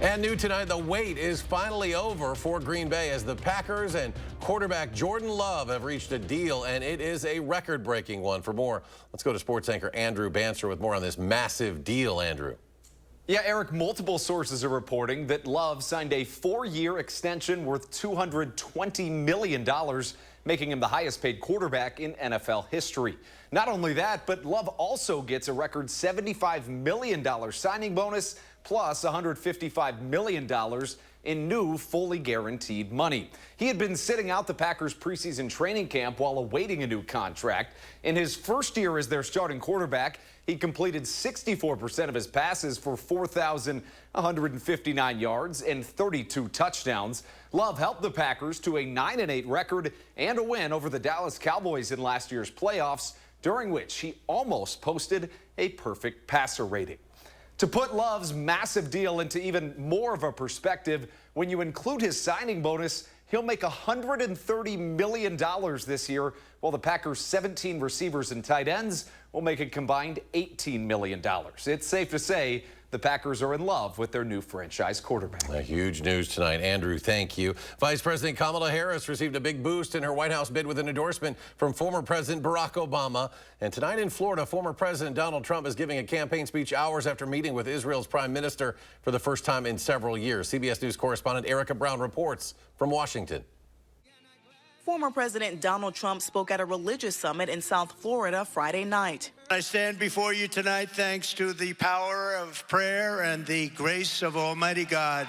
And new tonight, the wait is finally over for Green Bay as the Packers and quarterback Jordan Love have reached a deal, and it is a record-breaking one. For more, let's go to sports anchor Andrew Banster with more on this massive deal. Andrew. Yeah, Eric, multiple sources are reporting that Love signed a 4-year extension worth $220 million, making him the highest-paid quarterback in NFL history. Not only that, but Love also gets a record $75 million signing bonus plus $155 million in new fully guaranteed money. He had been sitting out the Packers preseason training camp while awaiting a new contract. In his first year as their starting quarterback, he completed 64% of his passes for 4,159 yards and 32 touchdowns. Love helped the Packers to a 9-8 record and a win over the Dallas Cowboys in last year's playoffs, during which he almost posted a perfect passer rating. To put Love's massive deal into even more of a perspective, when you include his signing bonus, he'll make $130 million this year, while the Packers' 17 receivers and tight ends will make a combined $18 million. It's safe to say the Packers are in love with their new franchise quarterback. Huge news tonight. Andrew, thank you. Vice President Kamala Harris received a big boost in her White House bid with an endorsement from former President Barack Obama. And tonight in Florida, former President Donald Trump is giving a campaign speech hours after meeting with Israel's prime minister for the first time in several years. CBS News correspondent Erica Brown reports from Washington. Former President Donald Trump spoke at a religious summit in South Florida Friday night. I stand before you tonight thanks to the power of prayer and the grace of Almighty God.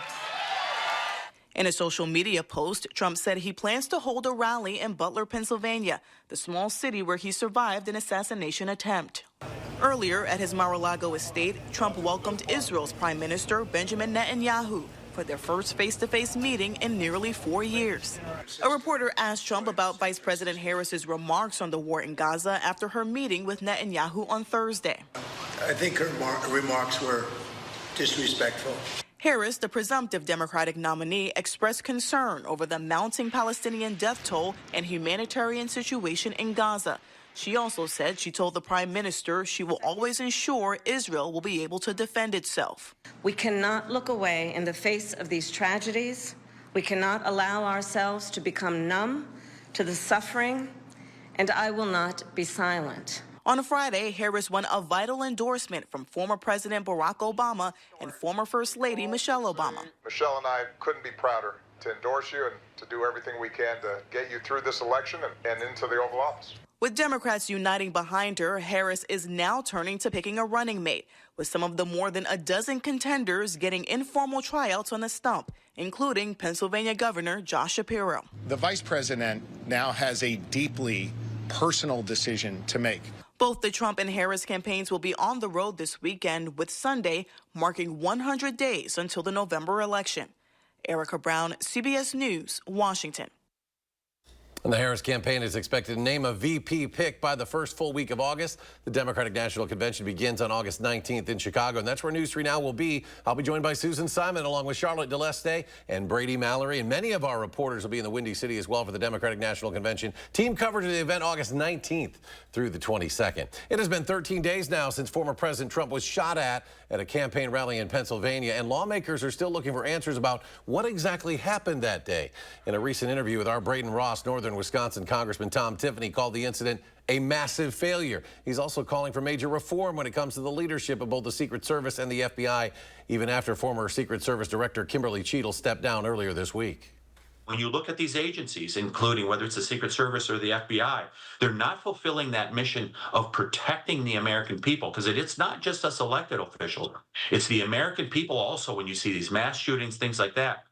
In a social media post, Trump said he plans to hold a rally in Butler, Pennsylvania, the small city where he survived an assassination attempt. Earlier at his Mar-a-Lago estate, Trump welcomed Israel's Prime Minister Benjamin Netanyahu for their first face-to-face meeting in nearly 4 years. A reporter asked Trump about Vice President Harris's remarks on the war in Gaza after her meeting with Netanyahu on Thursday. I think her remarks were disrespectful. Harris, the presumptive Democratic nominee, expressed concern over the mounting Palestinian death toll and humanitarian situation in Gaza. She also said she told the prime minister she will always ensure Israel will be able to defend itself. We cannot look away in the face of these tragedies. We cannot allow ourselves to become numb to the suffering, and I will not be silent. On Friday, Harris won a vital endorsement from former President Barack Obama and former First Lady Michelle Obama. Michelle and I couldn't be prouder to endorse you and to do everything we can to get you through this election and into the Oval Office. With Democrats uniting behind her, Harris is now turning to picking a running mate, with some of the more than a dozen contenders getting informal tryouts on the stump, including Pennsylvania Governor Josh Shapiro. The vice president now has a deeply personal decision to make. Both the Trump and Harris campaigns will be on the road this weekend, with Sunday marking 100 days until the November election. Erica Brown, CBS News, Washington. And the Harris campaign is expected to name a VP pick by the first full week of August. The Democratic National Convention begins on August 19th in Chicago, and that's where News 3 Now will be. I'll be joined by Susan Simon along with Charlotte DeLeste and Brady Mallory, and many of our reporters will be in the Windy City as well for the Democratic National Convention. Team coverage of the event August 19th through the 22nd. It has been 13 days now since former President Trump was shot at a campaign rally in Pennsylvania, and lawmakers are still looking for answers about what exactly happened that day. In a recent interview with our Braden Ross, Northern Wisconsin Congressman Tom Tiffany called the incident a massive failure. He's also calling for major reform when it comes to the leadership of both the Secret Service and the FBI, even after former Secret Service Director Kimberly Cheadle stepped down earlier this week. When you look at these agencies, including whether it's the Secret Service or the FBI, they're not fulfilling that mission of protecting the American people, because it's not just us elected officials. It's the American people also when you see these mass shootings, things like that.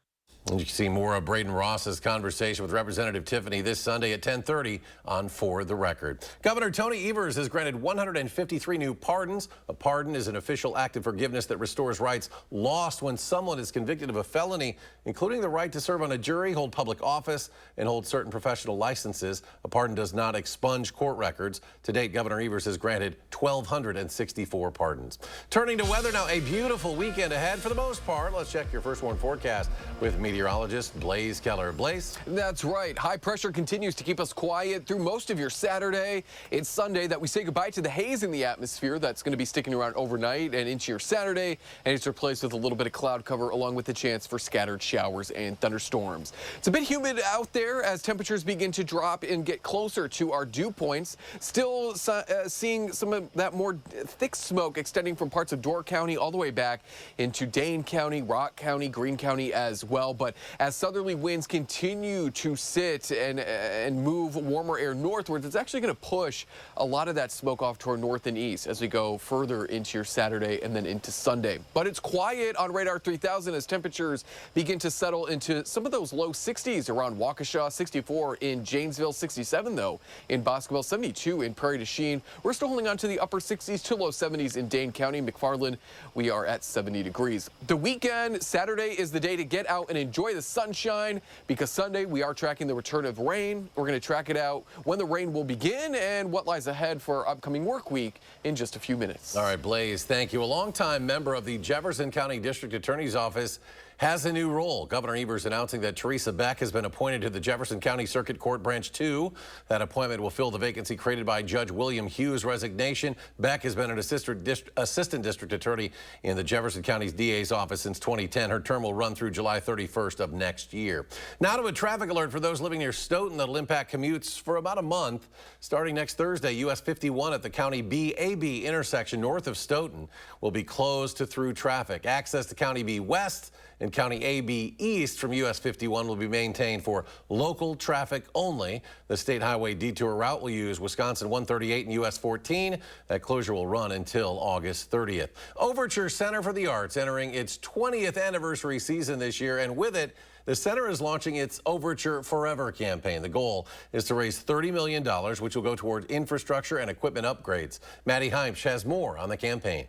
And you can see more of Braden Ross's conversation with Representative Tiffany this Sunday at 10:30 on For the Record. Governor Tony Evers has granted 153 new pardons. A pardon is an official act of forgiveness that restores rights lost when someone is convicted of a felony, including the right to serve on a jury, hold public office, and hold certain professional licenses. A pardon does not expunge court records. To date, Governor Evers has granted 1,264 pardons. Turning to weather now, a beautiful weekend ahead for the most part. Let's check your first warn forecast with me. meteorologist Blaze Keller. Blaze? That's right. High pressure continues to keep us quiet through most of your Saturday. It's Sunday that we say goodbye to the haze in the atmosphere that's going to be sticking around overnight and into your Saturday, and it's replaced with a little bit of cloud cover along with the chance for scattered showers and thunderstorms. It's a bit humid out there as temperatures begin to drop and get closer to our dew points. Still seeing some of that more thick smoke extending from parts of Door County all the way back into Dane County, Rock County, Greene County as well. But as southerly winds continue to sit and move warmer air northwards, it's actually going to push a lot of that smoke off toward north and east as we go further into your Saturday and then into Sunday. But it's quiet on Radar 3000 as temperatures begin to settle into some of those low 60s around Waukesha, 64 in Janesville, 67 though in Boscoville, 72 in Prairie du Chien. We're still holding on to the upper 60s to low 70s in Dane County. McFarland, we are at 70 degrees. The weekend, Saturday is the day to get out and enjoy the sunshine because Sunday we are tracking the return of rain. We're going to track it out when the rain will begin and what lies ahead for our upcoming work week in just a few minutes. All right, Blaze, thank you. A longtime member of the Jefferson County District Attorney's Office has a new role. Governor Evers announcing that Teresa Beck has been appointed to the Jefferson County Circuit Court Branch 2. That appointment will fill the vacancy created by Judge William Hughes' resignation. Beck has been an assistant district attorney in the Jefferson County's DA's office since 2010. Her term will run through July 31st of next year. Now to a traffic alert for those living near Stoughton that'll impact commutes for about a month. Starting next Thursday, US 51 at the County B-AB intersection north of Stoughton will be closed to through traffic. Access to County B West and County AB East from US 51 will be maintained for local traffic only. The state highway detour route will use Wisconsin 138 and US 14. That closure will run until August 30th. Overture Center for the Arts entering its 20th anniversary season this year, and with it, the center is launching its Overture Forever campaign. The goal is to raise $30 million, which will go toward infrastructure and equipment upgrades. Maddie Heimsch has more on the campaign.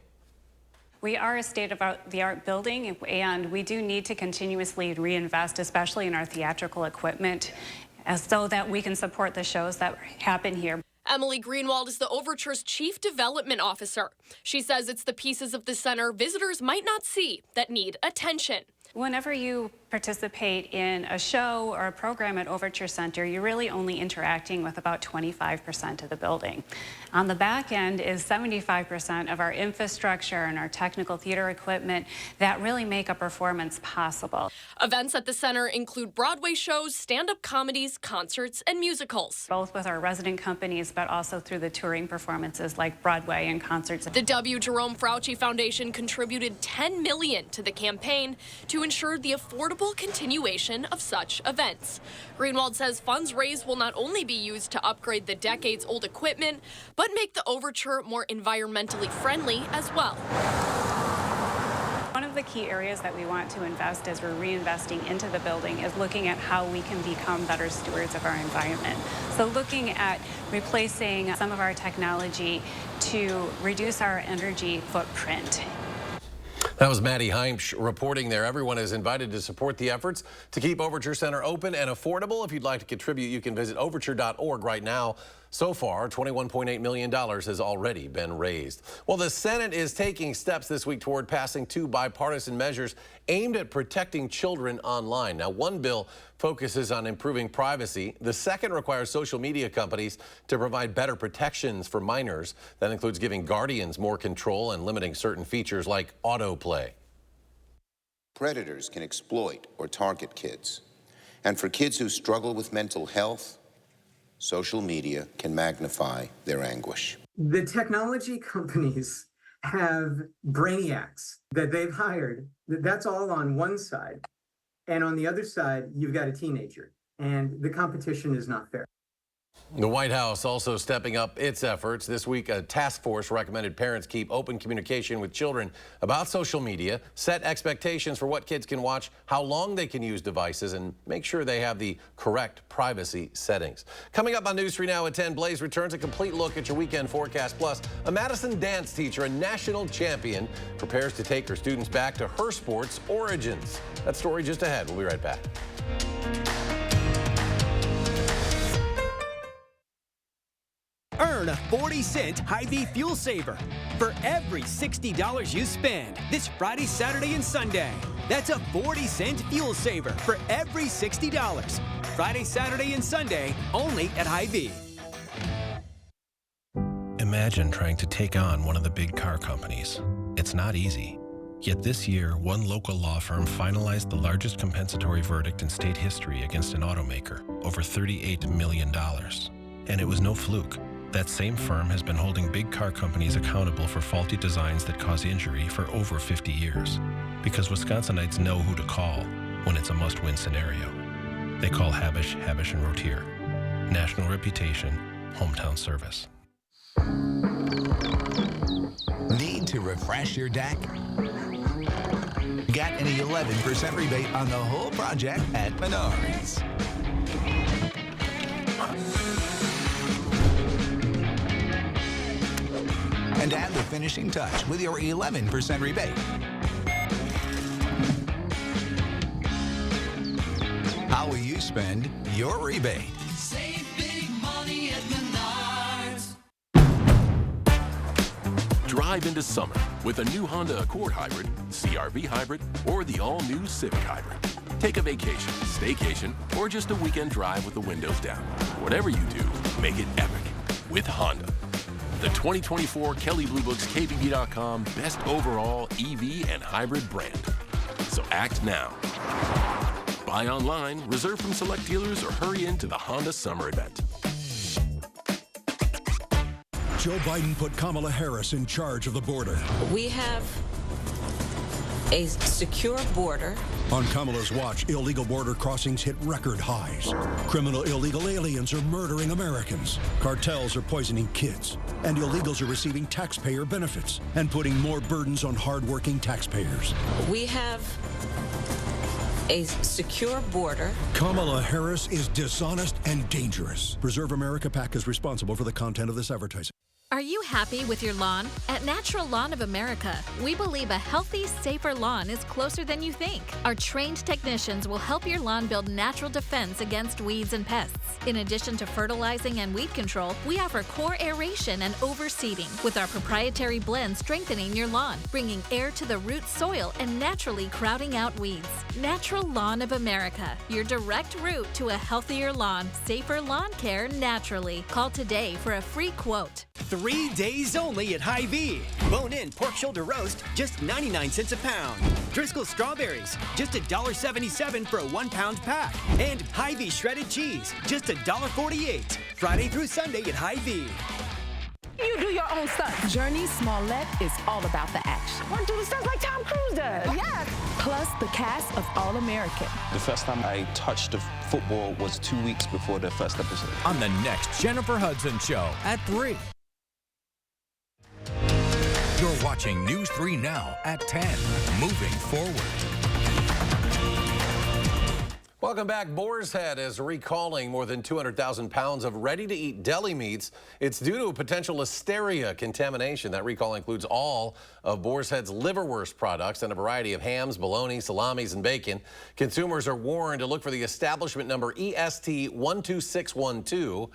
We are a state-of-the-art building, and we do need to continuously reinvest, especially in our theatrical equipment, so that we can support the shows that happen here. Emily Greenwald is the Overture's Chief Development Officer. She says it's the pieces of the center visitors might not see that need attention. Whenever you participate in a show or a program at Overture Center, you're really only interacting with about 25% of the building. On the back end is 75% of our infrastructure and our technical theater equipment that really make a performance possible. Events at the center include Broadway shows, stand-up comedies, concerts, and musicals. Both with our resident companies, but also through the touring performances like Broadway and concerts. The W. Jerome Fauci Foundation contributed $10 million to the campaign to ensure the affordable continuation of such events. Greenwald says funds raised will not only be used to upgrade the decades-old equipment, but make the Overture more environmentally friendly as well. One of the key areas that we want to invest as we're reinvesting into the building is looking at how we can become better stewards of our environment. So looking at replacing some of our technology to reduce our energy footprint. That was Maddie Heimsch reporting there. Everyone is invited to support the efforts to keep Overture Center open and affordable. If you'd like to contribute, you can visit overture.org right now. So far, $21.8 million has already been raised. Well, the Senate is taking steps this week toward passing two bipartisan measures aimed at protecting children online. Now, one bill focuses on improving privacy. The second requires social media companies to provide better protections for minors. That includes giving guardians more control and limiting certain features like autoplay. Predators can exploit or target kids. And for kids who struggle with mental health, social media can magnify their anguish. The technology companies have brainiacs that they've hired. That's all on one side. And on the other side, you've got a teenager. And the competition is not fair. The White House also stepping up its efforts. This week, a task force recommended parents keep open communication with children about social media, set expectations for what kids can watch, how long they can use devices, and make sure they have the correct privacy settings. Coming up on News 3 Now at 10, Blaze returns a complete look at your weekend forecast. Plus, a Madison dance teacher, a national champion, prepares to take her students back to her sport's origins. That story just ahead. We'll be right back. Earn a 40-cent Hy-Vee fuel saver for every $60 you spend this Friday, Saturday, and Sunday. That's a 40-cent fuel saver for every $60. Friday, Saturday, and Sunday, only at Hy-Vee. Imagine trying to take on one of the big car companies. It's not easy. Yet this year, one local law firm finalized the largest compensatory verdict in state history against an automaker, over $38 million. And it was no fluke. That same firm has been holding big car companies accountable for faulty designs that cause injury for over 50 years. Because Wisconsinites know who to call when it's a must-win scenario. They call Habish, Habish & Rotier. National reputation, hometown service. Need to refresh your deck? Get an 11% rebate on the whole project at Menards. And add the finishing touch with your 11% rebate. How will you spend your rebate? Save big money at Menards. Drive into summer with a new Honda Accord Hybrid, CR-V Hybrid, or the all-new Civic Hybrid. Take a vacation, staycation, or just a weekend drive with the windows down. Whatever you do, make it epic with Honda. The 2024 Kelley Blue Book's KBB.com Best Overall EV and Hybrid Brand. So act now. Buy online, reserve from select dealers, or hurry into the Honda Summer Event. Joe Biden put Kamala Harris in charge of the border. We have a secure border. On Kamala's watch, illegal border crossings hit record highs. Criminal illegal aliens are murdering Americans. Cartels are poisoning kids. And illegals are receiving taxpayer benefits and putting more burdens on hardworking taxpayers. We have a secure border. Kamala Harris is dishonest and dangerous. Preserve America PAC is responsible for the content of this advertising. Are you happy with your lawn? At Natural Lawn of America, we believe a healthy, safer lawn is closer than you think. Our trained technicians will help your lawn build natural defense against weeds and pests. In addition to fertilizing and weed control, we offer core aeration and overseeding, with our proprietary blend strengthening your lawn, bringing air to the root soil and naturally crowding out weeds. Natural Lawn of America, your direct route to a healthier lawn, safer lawn care naturally. Call today for a free quote. 3 days only at Hy-Vee. Bone-in pork shoulder roast, just 99 cents a pound. Driscoll's strawberries, just $1.77 for a 1-pound pack. And Hy-Vee shredded cheese, just $1.48. Friday through Sunday at Hy-Vee. You do your own stuff. Journey Smollett is all about the action. Want to do the stuff like Tom Cruise does. Yes. Plus the cast of All American. The first time I touched the football was 2 weeks before the first episode. On the next Jennifer Hudson Show at 3. You're watching News 3 Now at 10. Moving forward. Welcome back. Boar's Head is recalling more than 200,000 pounds of ready-to-eat deli meats. It's due to a potential listeria contamination. That recall includes all of Boar's Head's liverwurst products and a variety of hams, bologna, salamis, and bacon. Consumers are warned to look for the establishment number EST 12612.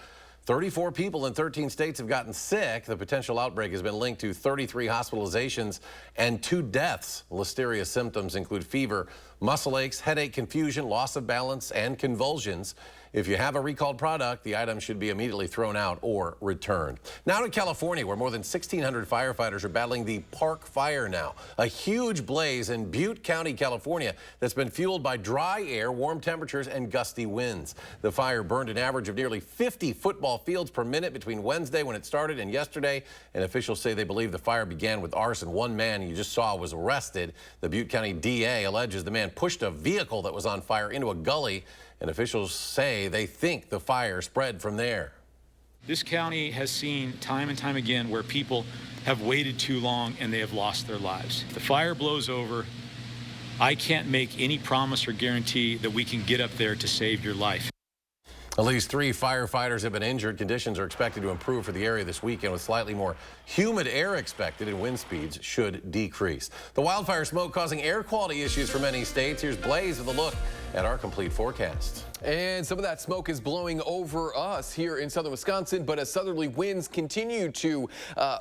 34 people in 13 states have gotten sick. The potential outbreak has been linked to 33 hospitalizations and 2 deaths. Listeria symptoms include fever, muscle aches, headache, confusion, loss of balance, and convulsions. If you have a recalled product, the item should be immediately thrown out or returned. Now to California, where more than 1,600 firefighters are battling the Park Fire now, a huge blaze in Butte County, California, that's been fueled by dry air, warm temperatures, and gusty winds. The fire burned an average of nearly 50 football fields per minute between Wednesday when it started and yesterday, and officials say they believe the fire began with arson. One man you just saw was arrested. The Butte County DA alleges the man pushed a vehicle that was on fire into a gully, and officials say they think the fire spread from there. This county has seen time and time again where people have waited too long and they have lost their lives. If the fire blows over, I can't make any promise or guarantee that we can get up there to save your life. At least 3 firefighters have been injured. Conditions are expected to improve for the area this weekend with slightly more humid air expected, and wind speeds should decrease. The wildfire smoke causing air quality issues for many states. Here's Blaze with a look and our complete forecast. And some of that smoke is blowing over us here in southern Wisconsin, but as southerly winds continue to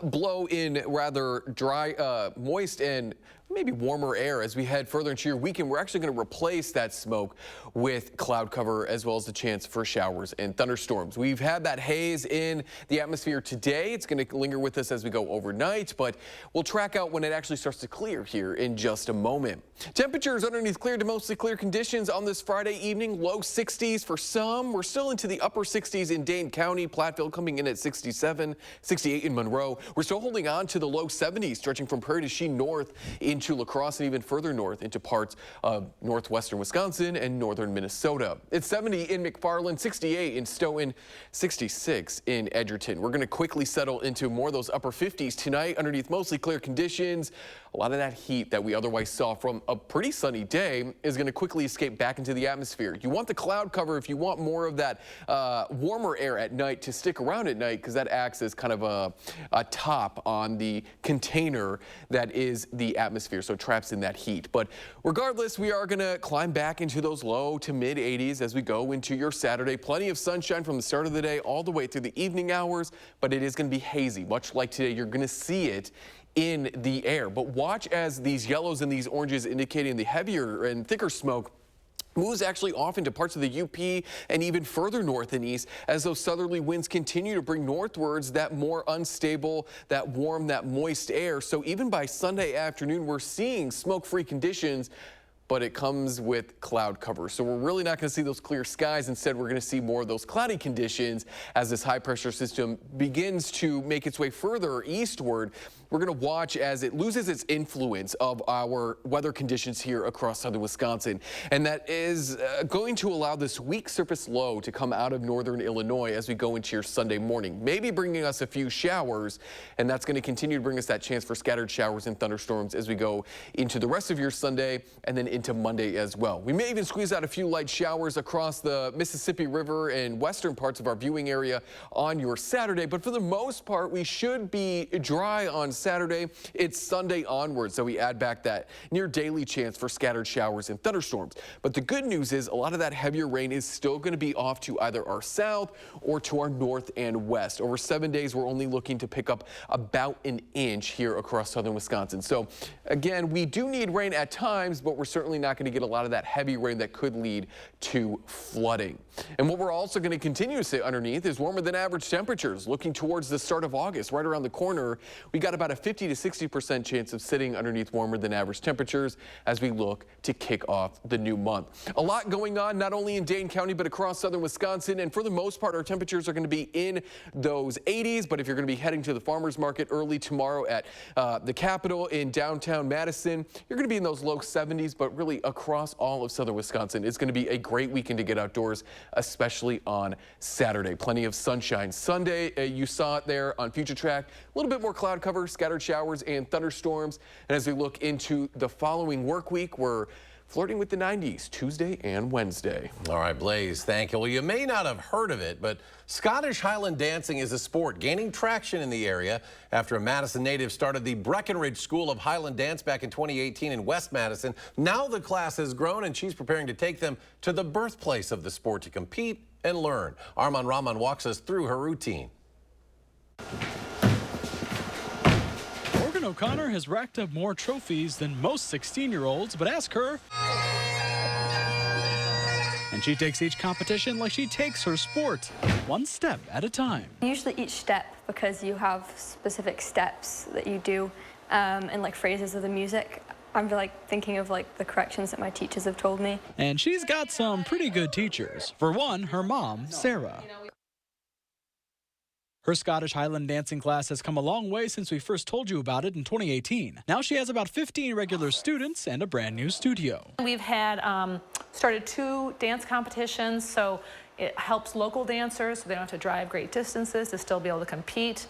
blow in rather dry, moist and maybe warmer air as we head further into your weekend, we're actually going to replace that smoke with cloud cover as well as the chance for showers and thunderstorms. We've had that haze in the atmosphere today. It's going to linger with us as we go overnight, but we'll track out when it actually starts to clear here in just a moment. Temperatures underneath clear to mostly clear conditions on this Friday evening. Low 60s for some. We're still into the upper 60s in Dane County. Platteville coming in at 67, 68 in Monroe. We're still holding on to the low 70s, stretching from Prairie du Chien north into La Crosse and even further north into parts of northwestern Wisconsin and northern Minnesota. It's 70 in McFarland, 68 in Stoughton, 66 in Edgerton. We're going to quickly settle into more of those upper 50s tonight underneath mostly clear conditions. A lot of that heat that we otherwise saw from a pretty sunny day is going to quickly escape back into the atmosphere. You want the cloud cover if you want more of that warmer air at night to stick around at night, because that acts as kind of a top on the container that is the atmosphere, so it traps in that heat. But regardless, we are going to climb back into those low to mid 80s as we go into your Saturday. Plenty of sunshine from the start of the day all the way through the evening hours, but it is going to be hazy. Much like today, you're going to see it in the air. But watch as these yellows and these oranges indicating the heavier and thicker smoke moves actually off into parts of the UP and even further north and east as those southerly winds continue to bring northwards that more unstable, that warm, that moist air. So even by Sunday afternoon, we're seeing smoke-free conditions, but it comes with cloud cover. So we're really not going to see those clear skies. Instead, we're going to see more of those cloudy conditions as this high pressure system begins to make its way further eastward. We're going to watch as it loses its influence of our weather conditions here across southern Wisconsin. And that is going to allow this weak surface low to come out of northern Illinois as we go into your Sunday morning, maybe bringing us a few showers. And that's going to continue to bring us that chance for scattered showers and thunderstorms as we go into the rest of your Sunday and then into Monday as well. We may even squeeze out a few light showers across the Mississippi River and western parts of our viewing area on your Saturday. But for the most part, we should be dry on Saturday. It's Sunday onwards, so we add back that near daily chance for scattered showers and thunderstorms. But the good news is a lot of that heavier rain is still going to be off to either our south or to our north and west. Over 7 days, we're only looking to pick up about an inch here across southern Wisconsin. So again, we do need rain at times, but we're certainly not going to get a lot of that heavy rain that could lead to flooding. And what we're also going to continue to sit underneath is warmer than average temperatures. Looking towards the start of August, right around the corner, we got about a 50 to 60% chance of sitting underneath warmer than average temperatures as we look to kick off the new month. A lot going on, not only in Dane County, but across southern Wisconsin. And for the most part, our temperatures are going to be in those 80s. But if you're going to be heading to the farmers market early tomorrow at the Capitol in downtown Madison, you're going to be in those low 70s, but really across all of southern Wisconsin. It's going to be a great weekend to get outdoors, especially on Saturday. Plenty of sunshine. Sunday, you saw it there on Future Track. A little bit more cloud cover, scattered showers and thunderstorms. And as we look into the following work week, we're flirting with the 90s Tuesday and Wednesday. All right, Blaze, thank you. Well, you may not have heard of it, but Scottish Highland dancing is a sport gaining traction in the area after a Madison native started the Breckenridge School of Highland Dance back in 2018 in West Madison. Now the class has grown and she's preparing to take them to the birthplace of the sport to compete and learn. Arman Rahman walks us through her routine. O'Connor has racked up more trophies than most 16-year-olds, but ask her. And she takes each competition like she takes her sport, one step at a time. Usually each step, because you have specific steps that you do and like phrases of the music. I'm like thinking of like the corrections that my teachers have told me. And she's got some pretty good teachers. For one, her mom, Sarah. Her Scottish Highland dancing class has come a long way since we first told you about it in 2018. Now she has about 15 regular students and a brand new studio. We've had started 2 dance competitions, so it helps local dancers so they don't have to drive great distances to still be able to compete.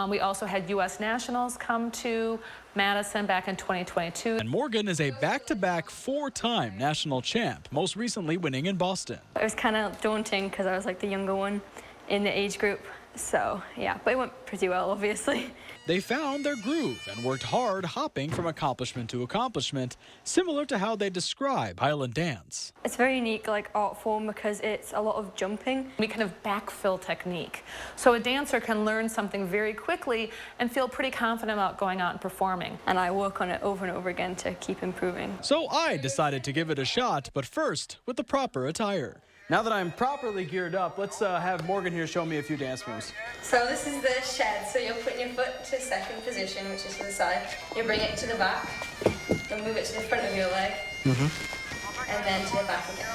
We also had U.S. Nationals come to Madison back in 2022. And Morgan is a back-to-back 4-time national champ, most recently winning in Boston. It was kind of daunting because I was like the younger one in the age group. So, yeah, but it went pretty well, obviously. They found their groove and worked hard, hopping from accomplishment to accomplishment, similar to how they describe Highland dance. It's a very unique art form because it's a lot of jumping. We kind of backfill technique. So a dancer can learn something very quickly and feel pretty confident about going out and performing. And I work on it over and over again to keep improving. So I decided to give it a shot, but first with the proper attire. Now that I'm properly geared up, let's have Morgan here show me a few dance moves. So this is the shed. So you're putting your foot to second position, which is to the side. You bring it to the back. You'll move it to the front of your leg. And then to the back again.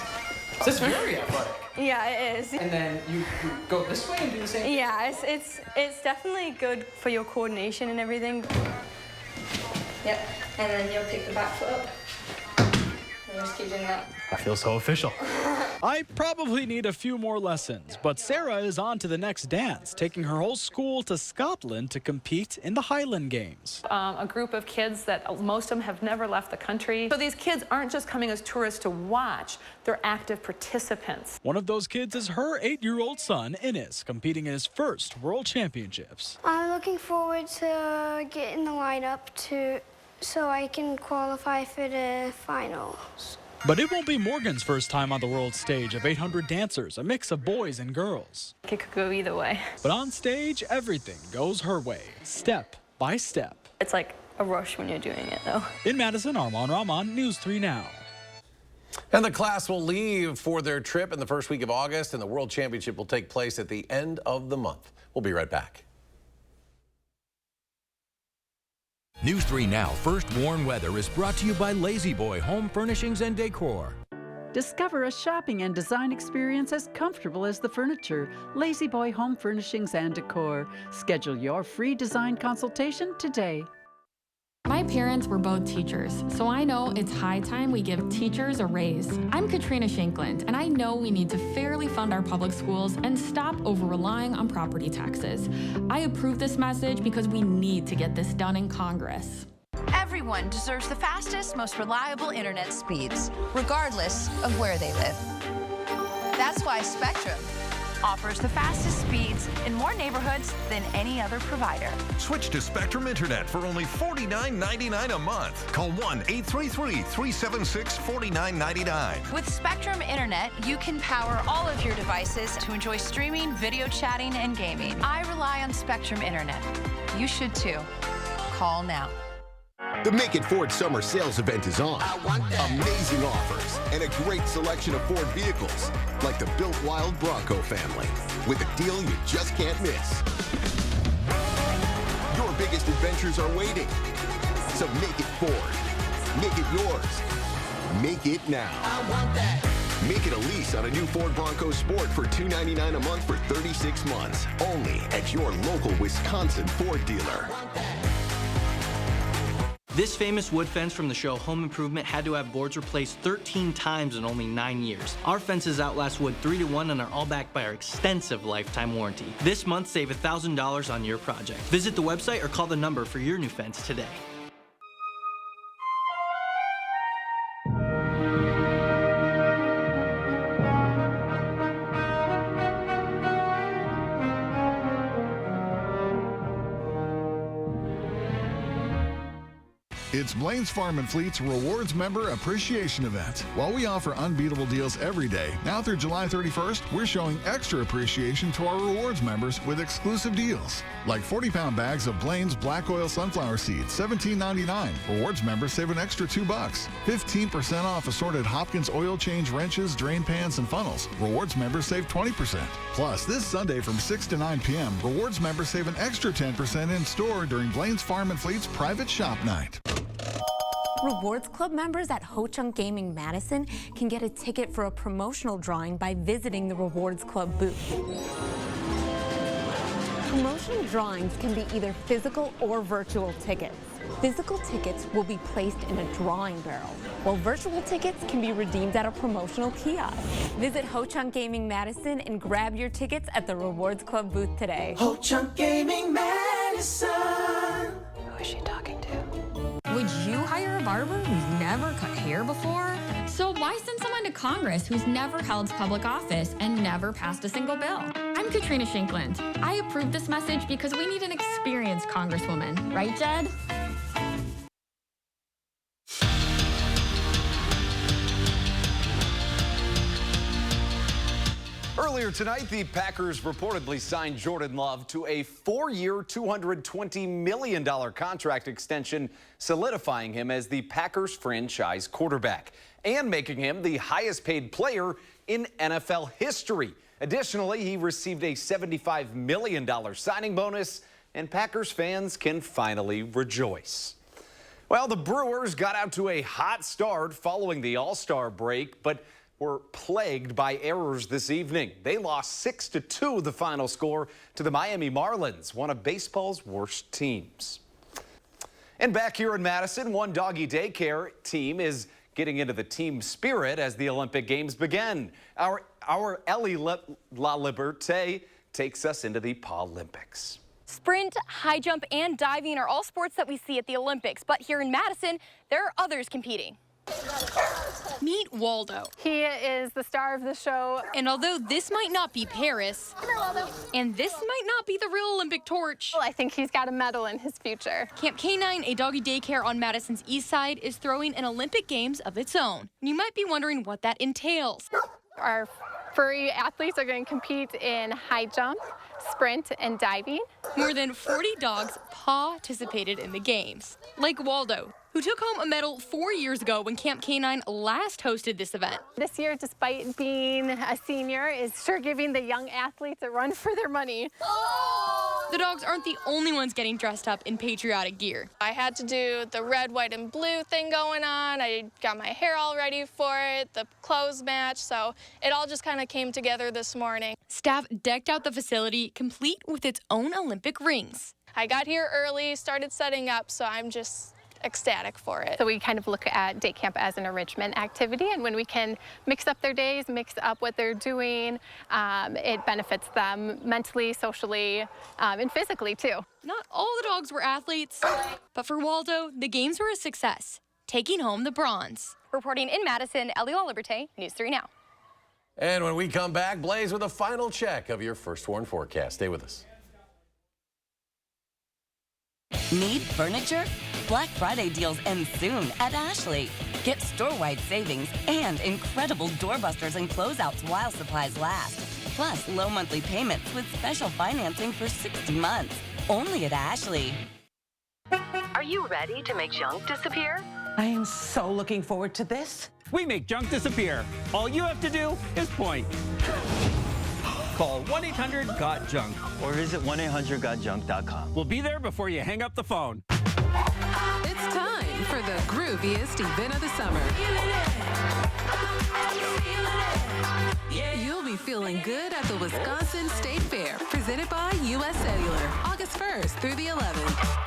This is very athletic. Yeah, it is. And then you go this way and do the same thing? Yeah, it's definitely good for your coordination and everything. Yep. And then you'll pick the back foot up. And just keep doing that. I feel so official. I probably need a few more lessons, but Sarah is on to the next dance, taking her whole school to Scotland to compete in the Highland Games. A group of kids that most of them have never left the country. So these kids aren't just coming as tourists to watch, they're active participants. One of those kids is her 8-year-old son, Innes, competing in his first World Championships. I'm looking forward to getting the lineup so I can qualify for the finals. But it won't be Morgan's first time on the world stage of 800 dancers, a mix of boys and girls. It could go either way. But on stage, everything goes her way, step by step. It's like a rush when you're doing it, though. In Madison, Arman Rahman, News 3 Now. And the class will leave for their trip in the first week of August, and the World Championship will take place at the end of the month. We'll be right back. News 3 Now First Warn Weather is brought to you by Lazy Boy Home Furnishings and Decor. Discover a shopping and design experience as comfortable as the furniture. Lazy Boy Home Furnishings and Decor. Schedule your free design consultation today. My parents were both teachers, so I know it's high time we give teachers a raise. I'm Katrina Shankland, and I know we need to fairly fund our public schools and stop over-relying on property taxes. I approve this message because we need to get this done in Congress. Everyone deserves the fastest, most reliable internet speeds, regardless of where they live. That's why Spectrum offers the fastest speeds in more neighborhoods than any other provider. Switch to Spectrum Internet for only $49.99 a month. Call 1-833-376-4999. With Spectrum Internet, you can power all of your devices to enjoy streaming, video chatting, and gaming. I rely on Spectrum Internet. You should too. Call now. The Make It Ford Summer Sales Event is on. Amazing offers and a great selection of Ford vehicles, like the Built Wild Bronco family, with a deal you just can't miss. Your biggest adventures are waiting. So make it Ford. Make it yours. Make it now. I want that. Make it a lease on a new Ford Bronco Sport for $299 a month for 36 months. Only at your local Wisconsin Ford dealer. This famous wood fence from the show Home Improvement had to have boards replaced 13 times in only 9 years. Our fences outlast wood 3 to 1 and are all backed by our extensive lifetime warranty. This month, save $1,000 on your project. Visit the website or call the number for your new fence today. It's Blaine's Farm and Fleet's Rewards Member Appreciation Event. While we offer unbeatable deals every day, now through July 31st, we're showing extra appreciation to our rewards members with exclusive deals. Like 40-pound bags of Blaine's Black Oil Sunflower Seeds, $17.99. Rewards members save an extra $2. 15% off assorted Hopkins oil change wrenches, drain pans, and funnels. Rewards members save 20%. Plus, this Sunday from 6 to 9 p.m., rewards members save an extra 10% in store during Blaine's Farm and Fleet's private shop night. Rewards Club members at Ho Chunk Gaming Madison can get a ticket for a promotional drawing by visiting the Rewards Club booth. Promotional drawings can be either physical or virtual tickets. Physical tickets will be placed in a drawing barrel, while virtual tickets can be redeemed at a promotional kiosk. Visit Ho Chunk Gaming Madison and grab your tickets at the Rewards Club booth today. Ho Chunk Gaming Madison. Who is she talking to? Would you hire a barber who's never cut hair before? So why send someone to Congress who's never held public office and never passed a single bill? I'm I'm Katrina Shankland. I approve this message because we need an experienced Congresswoman. Right, Jed? Earlier tonight, the Packers reportedly signed Jordan Love to a 4-year, $220 million contract extension, solidifying him as the Packers franchise quarterback and making him the highest paid player in NFL history. Additionally, he received a $75 million signing bonus, and Packers fans can finally rejoice. Well, the Brewers got out to a hot start following the All-Star break, but were plagued by errors this evening. They lost 6-2, the final score, to the Miami Marlins, one of baseball's worst teams. And back here in Madison, one doggy daycare team is getting into the team spirit as the Olympic Games begin. Our Ellie La Liberté takes us into the Paralympics. Sprint, high jump, and diving are all sports that we see at the Olympics, but here in Madison, there are others competing. Meet Waldo. He is the star of the show. And although this might not be Paris, and this might not be the real Olympic torch, well, I think he's got a medal in his future. Camp K9, a doggy daycare on Madison's east side, is throwing an Olympic Games of its own. You might be wondering what that entails. Our furry athletes are going to compete in high jump, sprint, and diving. More than 40 dogs participated in the games, like Waldo, who took home a medal 4 years ago when Camp K9 last hosted this event. This year, despite being a senior, is sure giving the young athletes a run for their money. The dogs aren't the only ones getting dressed up in patriotic gear. I had to do the red, white, and blue thing going on. I got my hair all ready for it, the clothes match, so it all just kind of came together this morning. Staff decked out the facility, complete with its own Olympic rings. I got here early, started setting up, so I'm just ecstatic for it. So we kind of look at day camp as an enrichment activity, and when we can mix up their days, mix up what they're doing, it benefits them mentally, socially, and physically too. Not all the dogs were athletes, but for Waldo, the games were a success, taking home the bronze. Reporting in Madison, Ellie La Liberté, News 3 Now. And when we come back, Blaze with a final check of your First Warn forecast. Stay with us. Need furniture? Black Friday deals end soon at Ashley. Get store-wide savings and incredible doorbusters and closeouts while supplies last. Plus, low monthly payments with special financing for 60 months. Only at Ashley. Are you ready to make junk disappear? I am so looking forward to this. We make junk disappear. All you have to do is point. Call 1-800-GOT-JUNK. Or visit 1-800-GOT-JUNK.com. We'll be there before you hang up the phone. It's time for the grooviest event of the summer. You'll be feeling good at the Wisconsin State Fair, presented by U.S. Cellular, August 1st through the 11th.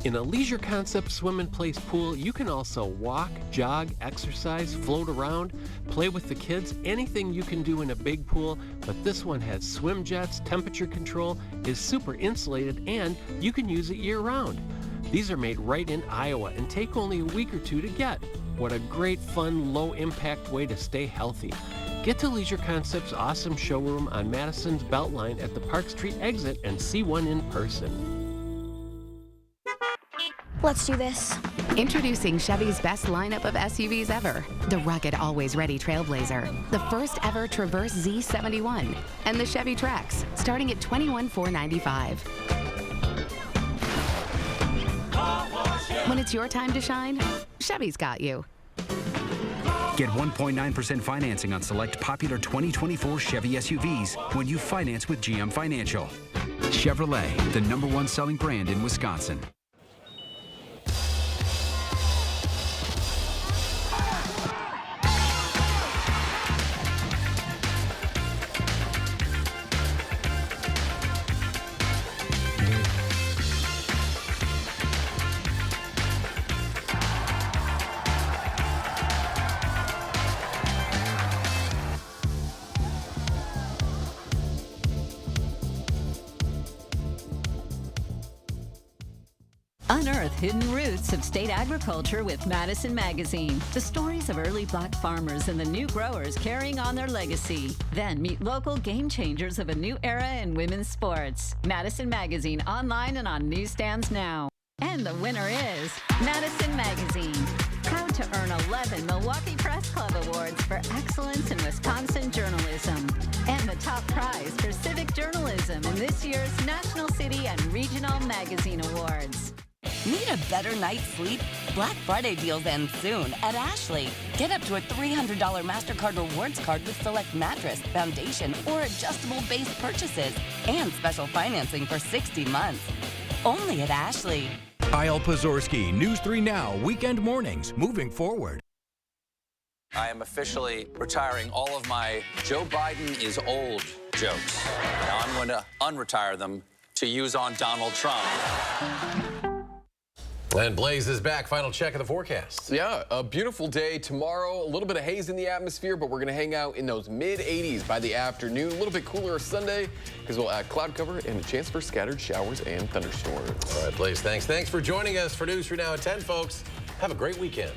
In a Leisure Concept swim and place pool, you can also walk, jog, exercise, float around, play with the kids, anything you can do in a big pool, but this one has swim jets, temperature control, is super insulated, and you can use it year-round. These are made right in Iowa and take only a week or two to get. What a great, fun, low-impact way to stay healthy. Get to Leisure Concept's awesome showroom on Madison's Beltline at the Park Street exit and see one in person. Let's do this. Introducing Chevy's best lineup of SUVs ever. The rugged, always-ready Trailblazer, the first ever Traverse Z71, and the Chevy Trax, starting at $21,495. When it's your time to shine, Chevy's got you. Get 1.9% financing on select popular 2024 Chevy SUVs when you finance with GM Financial. Chevrolet, the #1 selling brand in Wisconsin. Unearth hidden roots of state agriculture with Madison Magazine. The stories of early black farmers and the new growers carrying on their legacy. Then meet local game changers of a new era in women's sports. Madison Magazine online and on newsstands now. And the winner is Madison Magazine. Proud to earn 11 Milwaukee Press Club Awards for excellence in Wisconsin journalism. And the top prize for civic journalism in this year's National City and Regional Magazine Awards. Need a better night's sleep? Black Friday deals end soon at Ashley. Get up to a $300 MasterCard rewards card with select mattress, foundation, or adjustable base purchases. And special financing for 60 months. Only at Ashley. Kyle Pozorski, News 3 Now, weekend mornings, moving forward. I am officially retiring all of my Joe Biden is old jokes. Now I'm going to unretire them to use on Donald Trump. And Blaze is back. Final check of the forecast. Yeah, a beautiful day tomorrow. A little bit of haze in the atmosphere, but we're going to hang out in those mid-80s by the afternoon. A little bit cooler Sunday because we'll add cloud cover and a chance for scattered showers and thunderstorms. All right, Blaze, thanks. Thanks for joining us for News 3 Now at 10, folks. Have a great weekend.